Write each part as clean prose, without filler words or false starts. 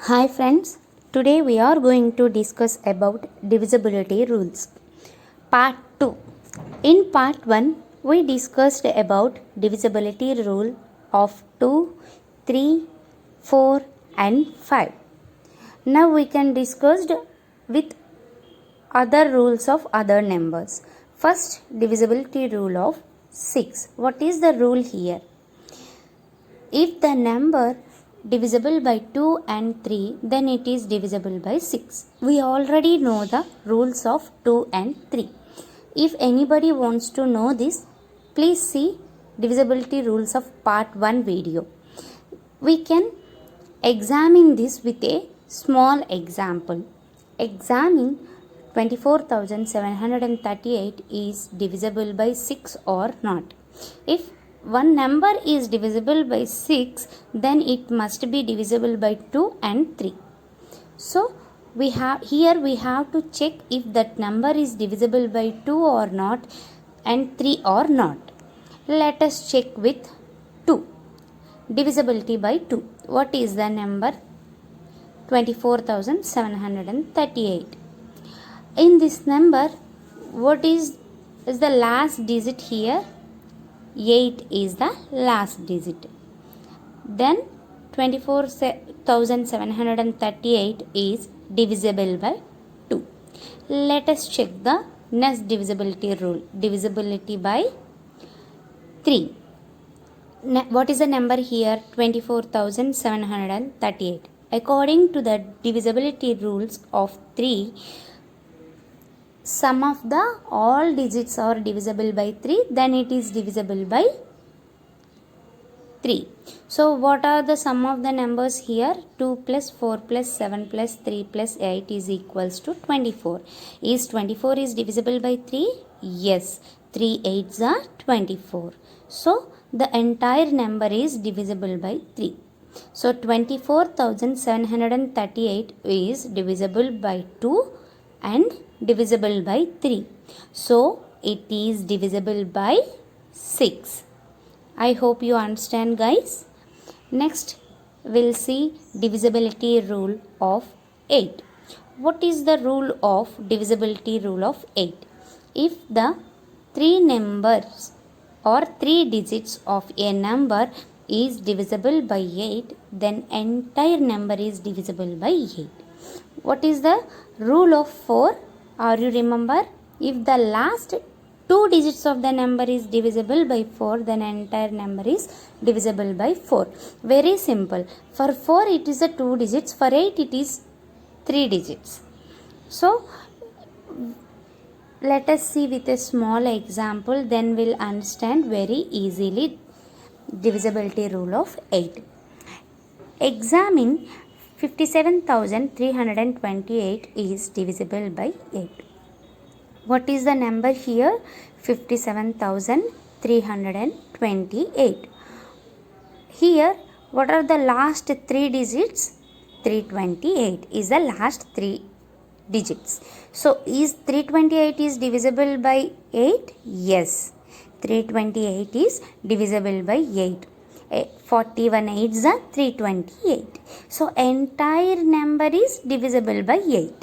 Hi friends, today we are going to discuss about divisibility rules. Part 2. In part 1, we discussed about divisibility rule of 2, 3, 4 and 5. Now we can discuss with other rules of other numbers. First, divisibility rule of 6. What is the rule here? If the number divisible by 2 and 3, then it is divisible by 6. We already know the rules of 2 and 3. If anybody wants to know this, please see divisibility rules of part 1 video. We can examine this with a small example. Examine 24,738 is divisible by 6 or not. If one number is divisible by 6, then it must be divisible by 2 and 3. So we have to check if that number is divisible by 2 or not and 3 or not. Let us check with 2. Divisibility by 2. What is the number? 24,738. In this number, what is the last digit here? 8 is the last digit. Then 24,738 is divisible by 2. Let us check the next divisibility rule. Divisibility by 3. What is the number here? 24,738. According to the divisibility rules of 3, sum of the all digits are divisible by 3, then it is divisible by 3. So what are the sum of the numbers here? 2 plus 4 plus 7 plus 3 plus 8 is equals to 24. Is 24 is divisible by 3? Yes. 3 8s are 24. So the entire number is divisible by 3. So 24,738 is divisible by 2 and divisible by 3. So it is divisible by 6. I hope you understand, guys. Next, we'll see divisibility rule of 8. What is the rule of divisibility rule of 8? If the three numbers or three digits of a number is divisible by 8, then entire number is divisible by 8. What is the rule of 4? Or you remember, if the last two digits of the number is divisible by 4, then entire number is divisible by 4. Very simple. For 4 it is a 2 digits, for 8 it is 3 digits. So let us see with a small example, then we'll understand very easily divisibility rule of 8. Examine 57,328 is divisible by 8. What is the number here? 57,328. Here, what are the last three digits? 328 is the last three digits. So, is 328 is divisible by 8? Yes. 328 is divisible by 8. 41 8s are 328. So, entire number is divisible by 8.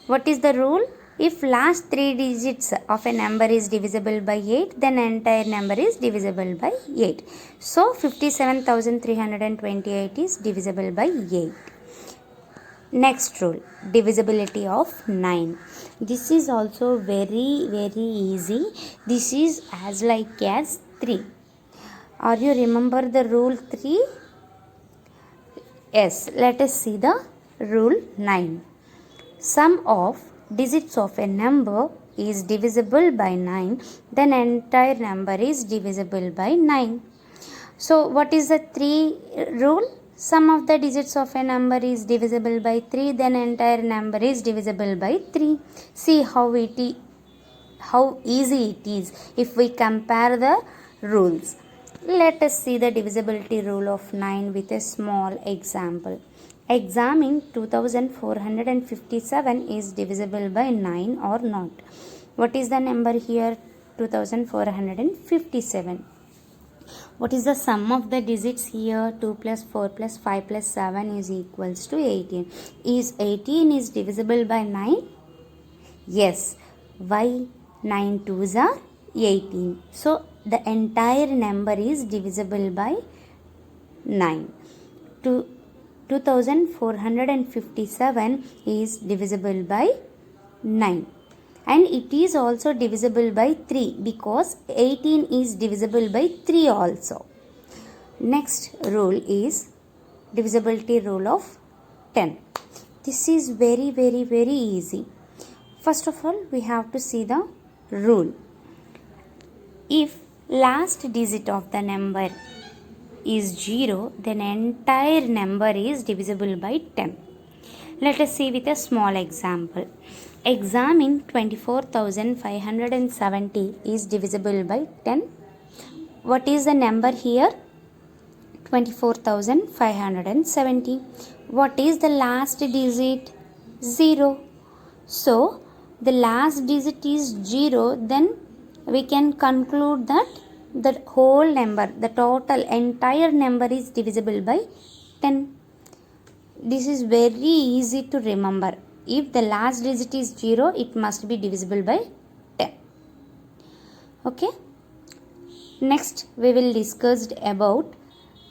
What is the rule? If last three digits of a number is divisible by 8, then entire number is divisible by 8. So, 57,328 is divisible by 8. Next rule, divisibility of 9. This is also very easy. This is as like as 3. Are you remember the rule 3? Yes, let us see the rule 9. Sum of digits of a number is divisible by 9, then entire number is divisible by 9. So what is the 3 rule? Sum of the digits of a number is divisible by 3, then entire number is divisible by 3. See how easy it is if we compare the rules. Let us see the divisibility rule of 9 with a small example. Examine 2457 is divisible by 9 or not. What is the number here? 2457. What is the sum of the digits here? 2 plus 4 plus 5 plus 7 is equals to 18. Is 18 is divisible by 9? Yes. Why? 9 2s are 18. So the entire number is divisible by 9. 2457 is divisible by 9. And it is also divisible by 3 because 18 is divisible by 3 also. Next rule is divisibility rule of 10. This is very easy. First of all, we have to see the rule. If last digit of the number is 0, then entire number is divisible by 10. Let us see with a small example. Examine 24,570 is divisible by 10. What is the number here? 24,570. What is the last digit? 0. So, the last digit is 0, then we can conclude that the whole number, the total entire number is divisible by 10. This is very easy to remember. If the last digit is 0, it must be divisible by 10. Okay. Next, we will discuss about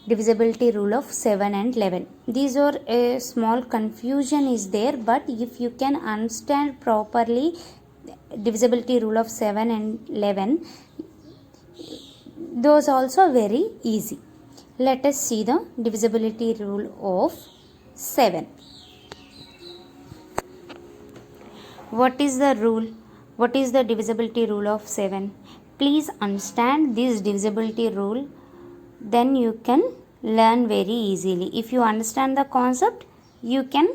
divisibility rule of 7 and 11. These are a small confusion is there, but if you can understand properly divisibility rule of 7 and 11, those also very easy. Let us see the divisibility rule of 7. What is the rule? What is the divisibility rule of 7? Please understand this divisibility rule, then you can learn very easily. If you understand the concept, you can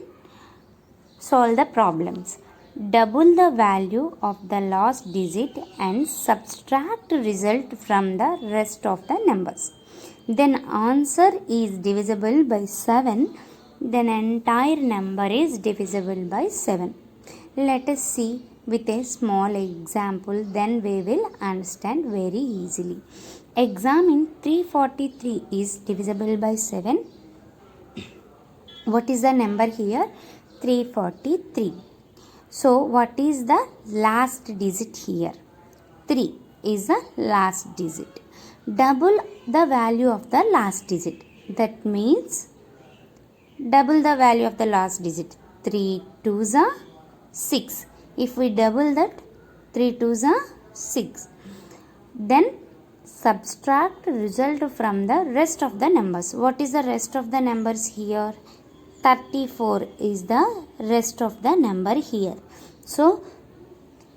solve the problems. Double the value of the last digit and subtract result from the rest of the numbers. Then answer is divisible by 7. Then entire number is divisible by 7. Let us see with a small example, then we will understand very easily. Examine 343 is divisible by 7. What is the number here? 343. So, what is the last digit here? 3 is the last digit. Double the value of the last digit. That means double the value of the last digit. 3 2s are 6. If we double that, 3 2s are 6. Then subtract result from the rest of the numbers. What is the rest of the numbers here? 34 is the rest of the number here. So,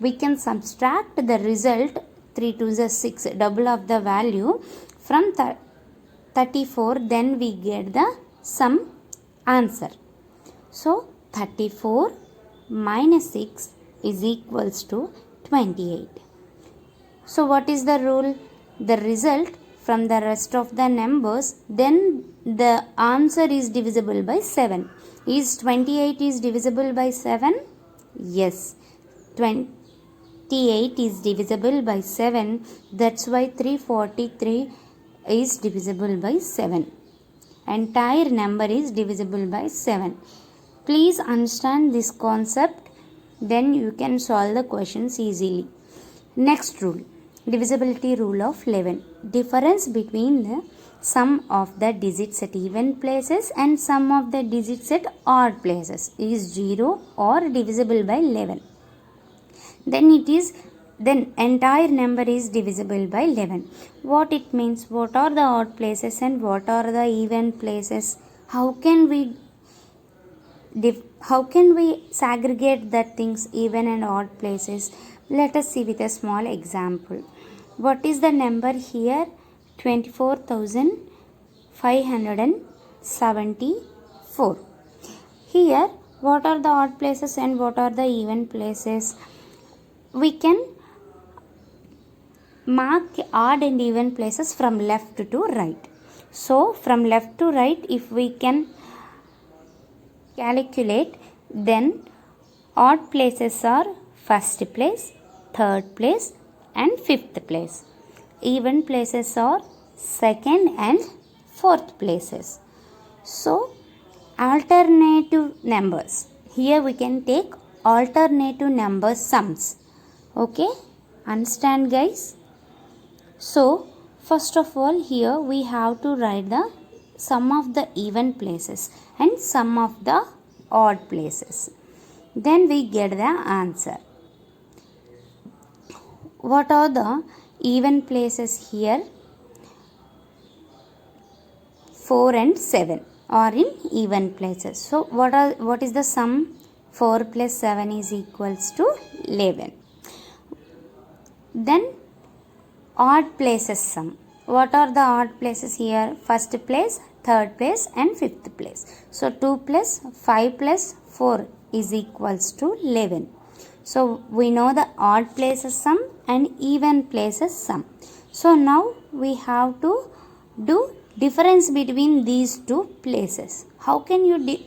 we can subtract the result 3 2s are 6, double of the value from 34, then we get the sum answer. So, 34 minus 6 is equals to 28. So, what is the rule? The result from the rest of the numbers, then the answer is divisible by 7. Is 28 is divisible by 7? Yes. 28 is divisible by 7. That's why 343 is divisible by 7. Entire number is divisible by 7. Please understand this concept, then you can solve the questions easily. Next rule, divisibility rule of 11. Difference between the sum of the digits at even places and sum of the digits at odd places is 0 or divisible by 11. Then entire number is divisible by 11. What it means? What are the odd places and what are the even places? How can we segregate the things even and odd places? Let us see with a small example. What is the number here? 24,574. Here, what are the odd places and what are the even places? We can mark odd and even places from left to right. So, from left to right, if we can calculate, then odd places are first place, third place and fifth place. Even places are second and fourth places. So alternative numbers, here we can take alternative number sums. Okay, understand guys? So first of all, here we have to write the sum of the even places and sum of the odd places. Then we get the answer. What are the even places here? 4 and 7 are in even places. So what is the sum? 4 plus 7 is equals to 11. Then odd places sum. What are the odd places here? First place, third place and fifth place. So 2 plus 5 plus 4 is equals to 11. So we know the odd places sum and even places sum. So now we have to do difference between these two places. How can you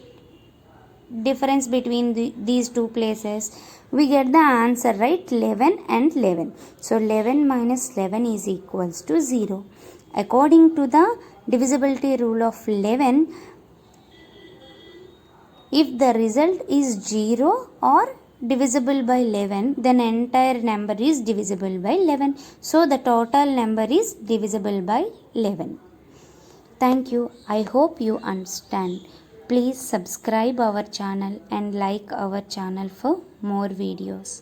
difference between these two places? We get the answer, right? 11 and 11. So 11 minus 11 is equals to 0. According to the divisibility rule of 11, if the result is 0 or divisible by 11, then entire number is divisible by 11. So the total number is divisible by 11. Thank you. I hope you understand. Please subscribe our channel and like our channel for more videos.